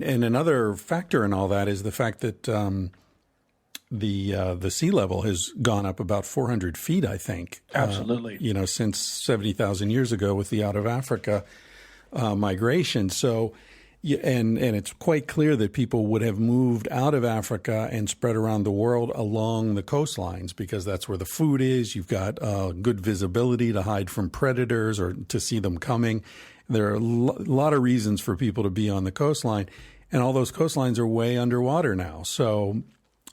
And another factor in all that is the fact that the sea level has gone up about 400 feet, I think. Absolutely. Since 70,000 years ago with the out of Africa migration. So, and it's quite clear that people would have moved out of Africa and spread around the world along the coastlines because that's where the food is. You've got good visibility to hide from predators or to see them coming. There are a lot of reasons for people to be on the coastline, and all those coastlines are way underwater now. So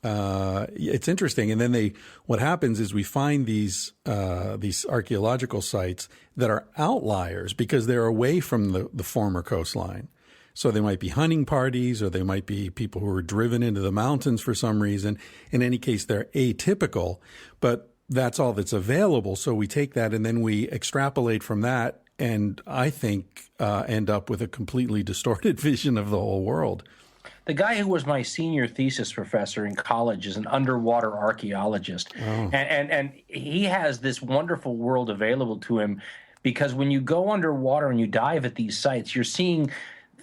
it's interesting. And then what happens is we find these archaeological sites that are outliers because they're away from the former coastline. So they might be hunting parties, or they might be people who are driven into the mountains for some reason. In any case, they're atypical, but that's all that's available. So we take that and then we extrapolate from that, and I think end up with a completely distorted vision of the whole world. The guy who was my senior thesis professor in college is an underwater archaeologist. Oh. And he has this wonderful world available to him because when you go underwater and you dive at these sites, you're seeing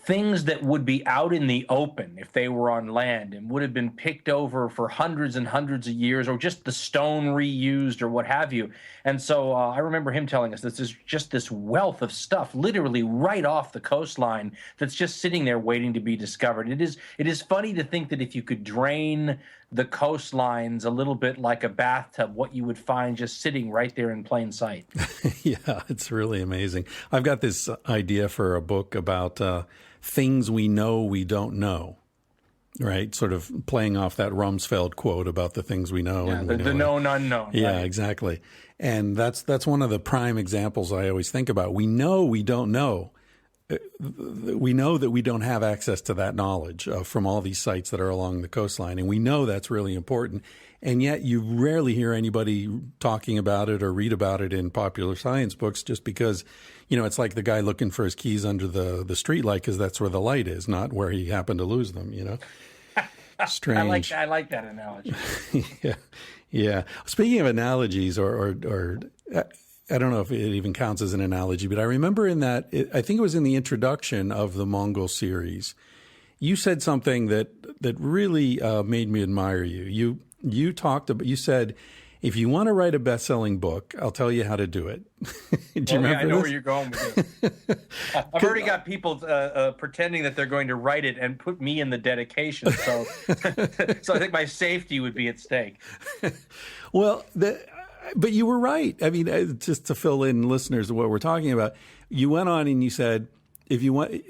things that would be out in the open if they were on land and would have been picked over for hundreds and hundreds of years, or just the stone reused or what have you. And so I remember him telling us this is just this wealth of stuff literally right off the coastline that's just sitting there waiting to be discovered. It is funny to think that if you could drain the coastlines a little bit like a bathtub, what you would find just sitting right there in plain sight. Yeah, it's really amazing. I've got this idea for a book about things we know we don't know, right? Sort of playing off that Rumsfeld quote about the things we know. Yeah, and the known unknown. Yeah, right? Exactly. And that's one of the prime examples I always think about. We know we don't know. We know that we don't have access to that knowledge from all these sites that are along the coastline. And we know that's really important. And yet you rarely hear anybody talking about it or read about it in popular science books just because, it's like the guy looking for his keys under the street light because that's where the light is, not where he happened to lose them, Strange. I like that analogy. Yeah. Yeah. Speaking of analogies or I don't know if it even counts as an analogy, but I remember I think it was in the introduction of the Mongol series, you said something that really made me admire you. You said, if you want to write a best-selling book, I'll tell you how to do it. Do you remember I know this? where you're going with this. I've already got people pretending that they're going to write it and put me in the dedication. So, so I think my safety would be at stake. Well, but you were right. I mean, just to fill in listeners what we're talking about, you went on and you said, if you want,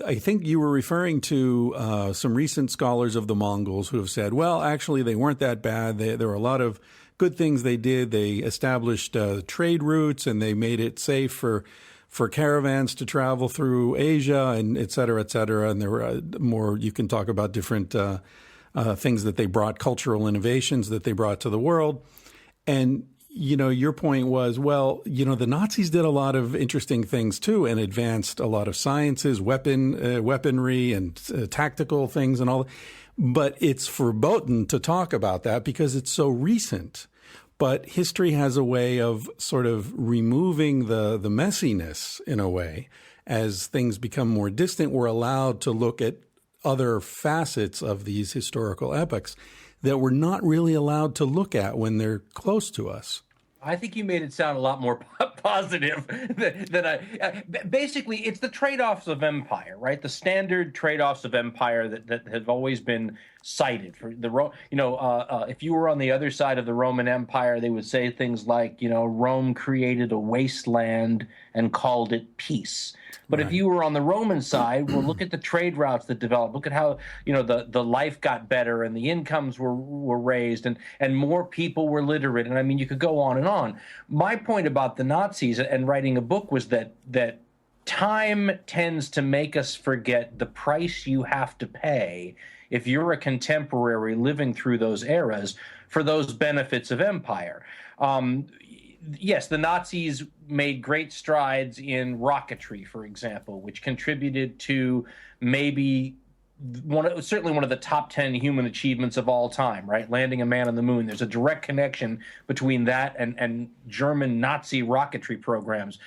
I think you were referring to some recent scholars of the Mongols who have said, well, actually, they weren't that bad. There were a lot of good things they did. They established trade routes and they made it safe for caravans to travel through Asia and et cetera, et cetera. And there were more, you can talk about different things that they brought, cultural innovations that they brought to the world. And your point was, well, the Nazis did a lot of interesting things too and advanced a lot of sciences, weaponry and tactical things and all. But it's verboten to talk about that because it's so recent. But history has a way of sort of removing the messiness in a way. As things become more distant, we're allowed to look at other facets of these historical epochs that we're not really allowed to look at when they're close to us. I think you made it sound a lot more positive than I. Basically, it's the trade-offs of empire, right? The standard trade-offs of empire that have always been cited. For the if you were on the other side of the Roman Empire, they would say things like, Rome created a wasteland and called it peace. But Right. if you were on the Roman side, well, look at the trade routes that developed. Look at how, the life got better and the incomes were raised and more people were literate. And I mean, you could go on and on. My point about the Nazis and writing a book was that time tends to make us forget the price you have to pay if you're a contemporary living through those eras for those benefits of empire. Yes, the Nazis made great strides in rocketry, for example, which contributed to maybe certainly one of the top 10 human achievements of all time, right? Landing a man on the moon. There's a direct connection between that and German Nazi rocketry programs.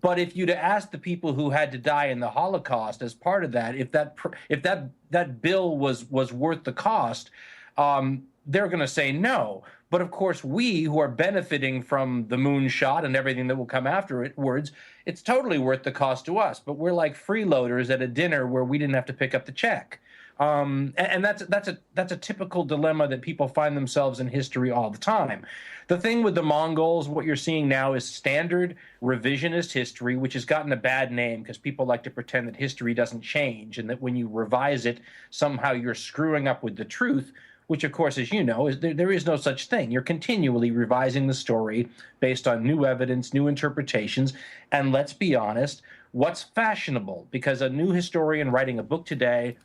But if you'd asked the people who had to die in the Holocaust as part of that, if that bill was worth the cost, they're going to say no. But of course, we who are benefiting from the moonshot and everything that will come afterwards, it's totally worth the cost to us. But we're like freeloaders at a dinner where we didn't have to pick up the check. And that's a typical dilemma that people find themselves in history all the time. The thing with the Mongols, what you're seeing now is standard revisionist history, which has gotten a bad name because people like to pretend that history doesn't change and that when you revise it, somehow you're screwing up with the truth, which, of course, as you know, there is no such thing. You're continually revising the story based on new evidence, new interpretations, and let's be honest, what's fashionable? Because a new historian writing a book today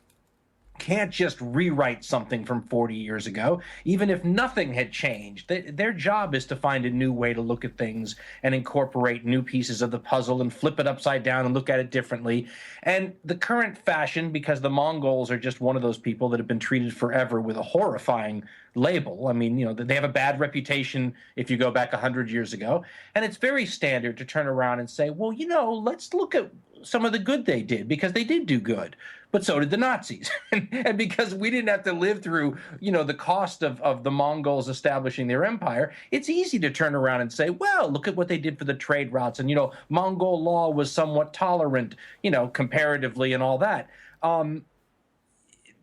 can't just rewrite something from 40 years ago, even if nothing had changed. Their job is to find a new way to look at things and incorporate new pieces of the puzzle and flip it upside down and look at it differently. And the current fashion, because the Mongols are just one of those people that have been treated forever with a horrifying label. I mean, you know, they have a bad reputation if you go back 100 years ago. And it's very standard to turn around and say, well, you know, let's look at some of the good they did, because they did do good. But so did the Nazis. And because we didn't have to live through, you know, the cost of the Mongols establishing their empire, it's easy to turn around and say, well, look at what they did for the trade routes. And, you know, Mongol law was somewhat tolerant, you know, comparatively and all that.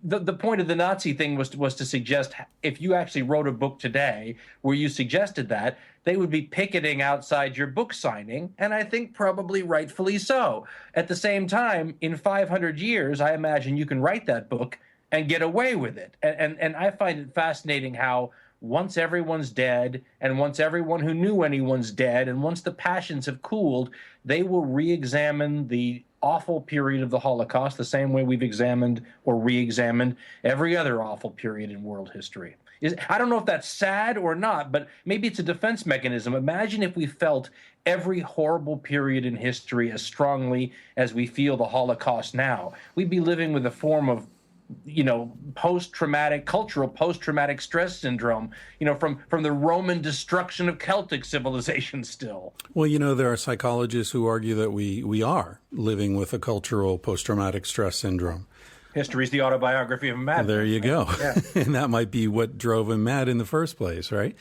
The point of the Nazi thing was to suggest, if you actually wrote a book today where you suggested that, they would be picketing outside your book signing, and I think probably rightfully so. At the same time, in 500 years, I imagine you can write that book and get away with it. And I find it fascinating how once everyone's dead, and once everyone who knew anyone's dead, and once the passions have cooled, they will re-examine the awful period of the Holocaust the same way we've examined or re-examined every other awful period in world history. I don't know if that's sad or not, but maybe it's a defense mechanism. Imagine if we felt every horrible period in history as strongly as we feel the Holocaust now. We'd be living with a form of, you know, cultural post-traumatic stress syndrome, you know, from the Roman destruction of Celtic civilization still. Well, you know, there are psychologists who argue that we are living with a cultural post-traumatic stress syndrome. History's the autobiography of a madman. There you go. Yeah. And that might be what drove him mad in the first place, right?